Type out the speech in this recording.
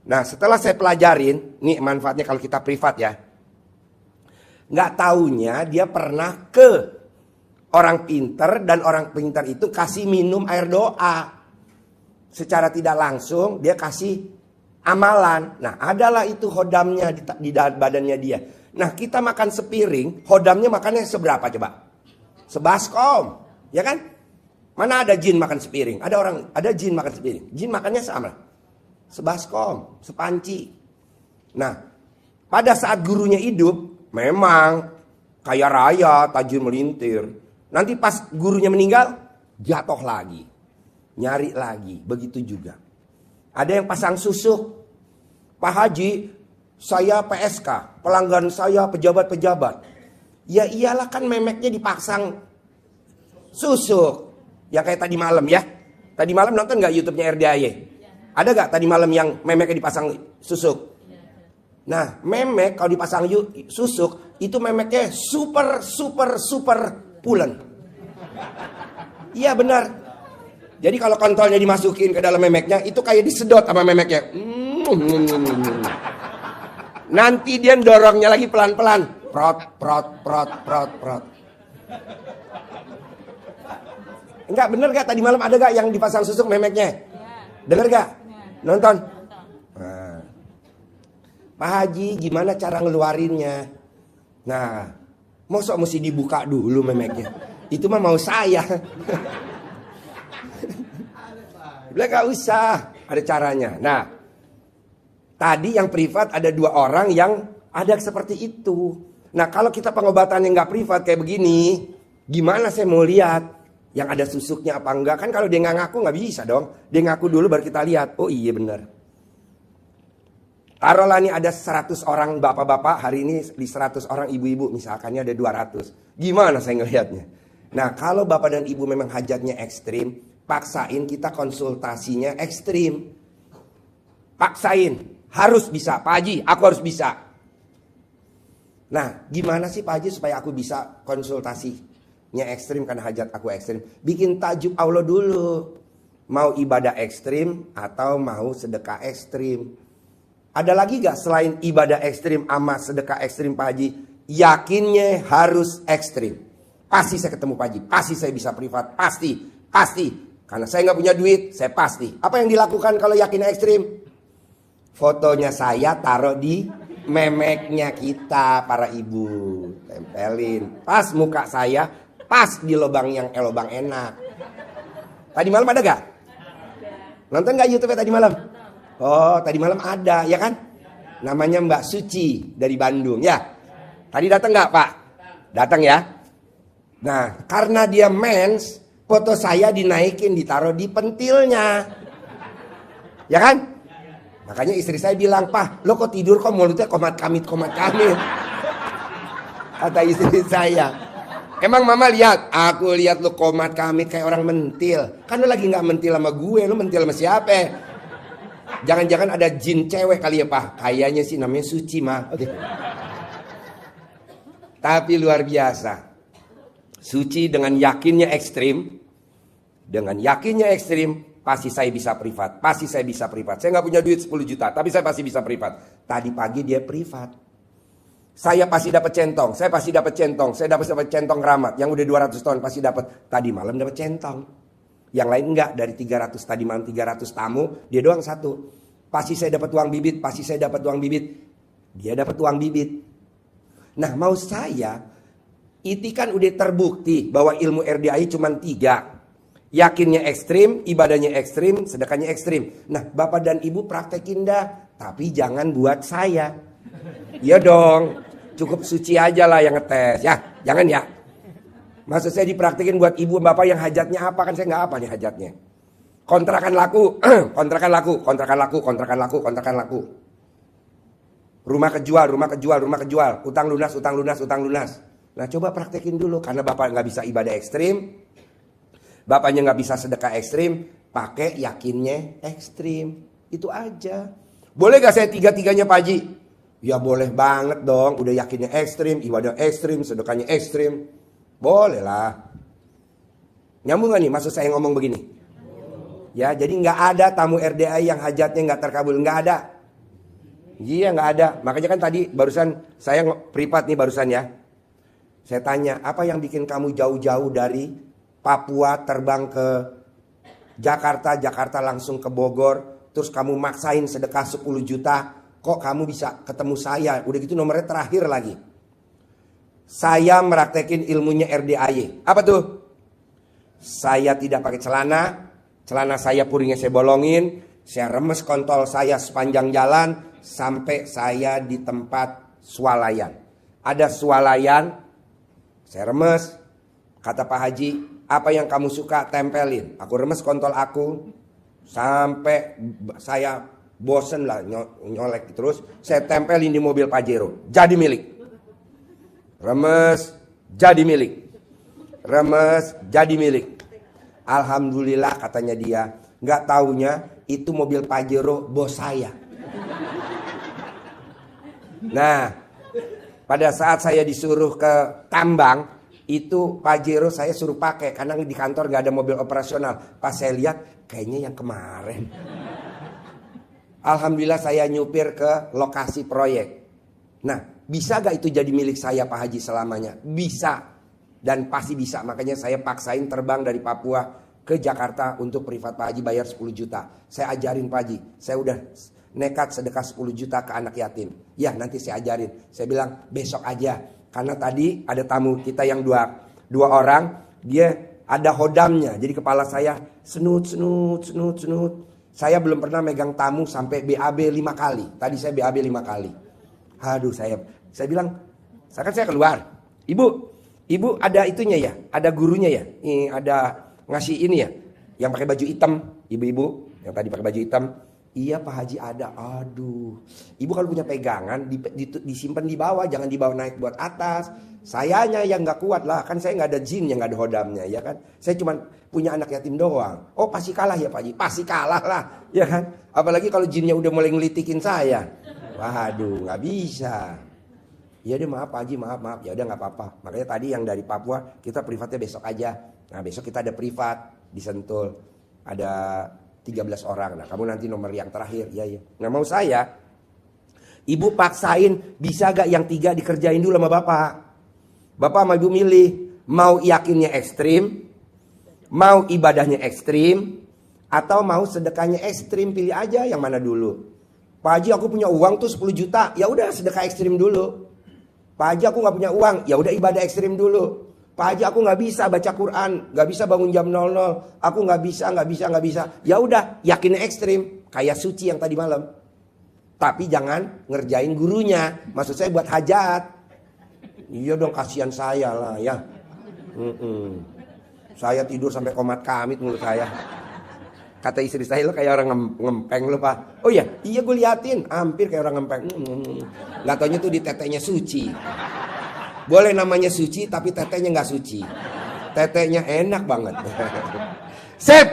Nah setelah saya pelajarin, nih manfaatnya kalau kita privat ya. Nggak taunya dia pernah ke orang pinter, dan orang pinter itu kasih minum air doa. Secara tidak langsung dia kasih amalan. Nah adalah itu hodamnya di badannya dia. Nah kita makan sepiring, hodamnya makannya seberapa coba? Sebaskom, ya kan? Mana ada jin makan sepiring? Ada jin makan sepiring. Jin makannya sama, sebaskom, sepanci. Nah pada saat gurunya hidup, memang kaya raya, tajir melintir. Nanti pas gurunya meninggal, jatuh lagi. Nyari lagi, begitu juga. Ada yang pasang susuk. Pak Haji, saya PSK, pelanggan saya pejabat-pejabat. Ya iyalah kan memeknya dipasang susuk. Ya kayak tadi malam ya. Tadi malam nonton gak YouTube-nya RDAY? Ada gak tadi malam yang memeknya dipasang susuk? Nah memek kalau dipasang susuk, itu memeknya super pulen. Iya benar. Jadi kalau kontolnya dimasukin ke dalam memeknya, itu kayak disedot sama memeknya. Nanti dia dorongnya lagi pelan-pelan. Prot. Enggak, bener gak tadi malam ada gak yang dipasang susuk memeknya? Denger gak? Nonton? Nah. Pak Haji gimana cara ngeluarinnya? Nah, mesti dibuka dulu memeknya. Itu mah mau saya. Bilang gak usah, ada caranya. Nah, tadi yang privat ada 2 orang yang ada seperti itu. Nah kalau kita pengobatan yang gak privat kayak begini, gimana saya mau lihat yang ada susuknya apa enggak? Kan kalau dia gak ngaku gak bisa dong. Dia ngaku dulu baru kita lihat. Oh iya benar. Taruhlah nih ada 100 orang bapak-bapak, hari ini di 100 orang ibu-ibu, misalkannya ada 200. Gimana saya ngelihatnya? Nah kalau bapak dan ibu memang hajatnya ekstrim, paksain kita konsultasinya ekstrim. Paksain, harus bisa. Pak Haji, aku harus bisa. Nah gimana sih Pak Haji supaya aku bisa konsultasinya ekstrim karena hajat aku ekstrim? Bikin tajuk Allah dulu. Mau ibadah ekstrim atau mau sedekah ekstrim? Ada lagi gak selain ibadah ekstrim sama sedekah ekstrim Pak Haji? Yakinnya harus ekstrim. Pasti saya ketemu Pak Haji, pasti saya bisa privat, pasti. Karena saya gak punya duit, saya pasti. Apa yang dilakukan kalau yakin ekstrim? Fotonya saya taruh di memeknya kita para ibu. Tempelin. Pas muka saya, pas di lubang yang lubang enak. Tadi malam ada gak? Nonton gak YouTube tadi malam? Oh tadi malam ada ya kan? Namanya Mbak Suci dari Bandung ya. Tadi datang gak Pak? Datang ya. Nah karena dia mens, foto saya dinaikin, ditaruh di pentilnya. Ya kan? Makanya istri saya bilang, Pak, lo kok tidur kok mulutnya komat kamit. Kata istri saya. Emang mama lihat? Aku lihat lo komat kamit kayak orang mentil. Kan lo lagi gak mentil sama gue, lo mentil sama siapa? Jangan-jangan ada jin cewek kali ya Pak? Kayaknya sih namanya Suci mah. Tapi luar biasa. Suci dengan yakinnya ekstrim. Pasti saya bisa privat. Saya gak punya duit 10 juta. Tapi saya pasti bisa privat. Tadi pagi dia privat. Saya pasti dapat centong. Saya dapat centong keramat. Yang udah 200 tahun pasti dapat. Tadi malam dapat centong. Yang lain enggak. Dari 300 tadi malam 300 tamu. Dia doang 1. Pasti saya dapat uang bibit. Dia dapat uang bibit. Nah mau saya. Itu kan udah terbukti. Bahwa ilmu RDAI cuma 3. Yakinnya ekstrim, ibadahnya ekstrim, sedekahnya ekstrim. Nah bapak dan ibu praktekin dah. Tapi jangan buat saya. Iya dong. Cukup Suci aja lah yang ngetes. Ya jangan ya. Maksud saya dipraktekin buat ibu bapak yang hajatnya apa. Kan saya gak apa nih hajatnya. Kontrakan laku. Kontrakan laku. Rumah kejual. Utang lunas. Nah coba praktekin dulu. Karena bapak gak bisa ibadah ekstrim. Bapaknya gak bisa sedekah ekstrim. Pakai yakinnya ekstrim. Itu aja. Boleh gak saya 3-3-nya Pak Haji? Ya boleh banget dong. Udah yakinnya ekstrim. Ibadah ekstrim. Sedekahnya ekstrim. Boleh lah. Nyambung gak nih maksud saya ngomong begini? Ya jadi gak ada tamu RDA yang hajatnya gak terkabul. Gak ada. Iya nggak ada. Makanya kan tadi barusan saya privat nih barusan ya. Saya tanya, apa yang bikin kamu jauh-jauh dari Papua terbang ke Jakarta, Jakarta langsung ke Bogor, terus kamu maksain sedekah 10 juta, kok kamu bisa ketemu saya? Udah gitu nomornya terakhir lagi. Saya meraktekin ilmunya RDAY. Apa tuh? Saya tidak pakai celana, celana saya puringnya saya bolongin, saya remes kontol saya sepanjang jalan sampai saya di tempat swalayan. Ada swalayan, saya remes, kata Pak Haji, apa yang kamu suka tempelin. Aku remes kontol aku sampai saya bosen lah nyolek terus. Saya tempelin di mobil Pajero. Jadi milik. Remes jadi milik. Remes jadi milik. Alhamdulillah katanya dia. Gak taunya itu mobil Pajero bos saya. Nah, pada saat saya disuruh ke tambang, itu Pajero saya suruh pakai karena di kantor gak ada mobil operasional. Pas saya lihat kayaknya yang kemarin. Alhamdulillah saya nyupir ke lokasi proyek. Nah, bisa gak itu jadi milik saya Pak Haji selamanya? Bisa. Dan pasti bisa. Makanya saya paksain terbang dari Papua ke Jakarta untuk privat Pak Haji bayar 10 juta. Saya ajarin Pak Haji. Saya udah nekat sedekah 10 juta ke anak yatim. Ya nanti saya ajarin. Saya bilang besok aja. Karena tadi ada tamu kita yang dua orang, dia ada hodamnya. Jadi kepala saya senut. Saya belum pernah megang tamu sampai BAB 5 kali. Tadi saya BAB 5 kali. Aduh saya bilang, saya keluar. Ibu ada itunya ya, ada gurunya ya. Ini ada ngasih ini ya, yang pakai baju hitam, ibu-ibu yang tadi pakai baju hitam. Iya Pak Haji ada. Aduh, ibu kalau punya pegangan disimpan di bawah, jangan dibawa naik buat atas. Sayanya yang nggak kuat lah, kan saya nggak ada jinnya, nggak ada hodamnya, ya kan? Saya cuma punya anak yatim doang. Oh pasti kalah ya Pak Haji, pasti kalah lah, ya kan? Apalagi kalau jinnya udah mulai ngelitikin saya. Waduh, nggak bisa. Ya deh maaf Pak Haji, maaf. Ya udah nggak apa-apa. Makanya tadi yang dari Papua kita privatnya besok aja. Nah besok kita ada privat di Sentul, ada 13 orang. Nah kamu nanti nomor yang terakhir. Ya. Nggak mau saya. Ibu paksain bisa gak yang 3 dikerjain dulu sama bapak. Bapak sama ibu milih. Mau yakinnya ekstrim. Mau ibadahnya ekstrim. Atau mau sedekahnya ekstrim. Pilih aja yang mana dulu. Pak Haji aku punya uang tuh 10 juta. Ya udah sedekah ekstrim dulu. Pak Haji aku gak punya uang. Ya udah ibadah ekstrim dulu. Pak Haji aku gak bisa baca Quran, gak bisa bangun jam 00, aku gak bisa. Ya udah, yakinnya ekstrim, kayak suci yang tadi malam. Tapi jangan ngerjain gurunya, maksud saya buat hajat. Iya dong kasihan saya lah ya. Saya tidur sampai komat kamit menurut saya. Kata istri saya lo kayak orang ngempeng lo Pak. Oh iya gue liatin, hampir kayak orang ngempeng. Gak taunya tuh di tetenya suci. Boleh namanya suci tapi tetenya gak suci. Tetenya enak banget. Sip.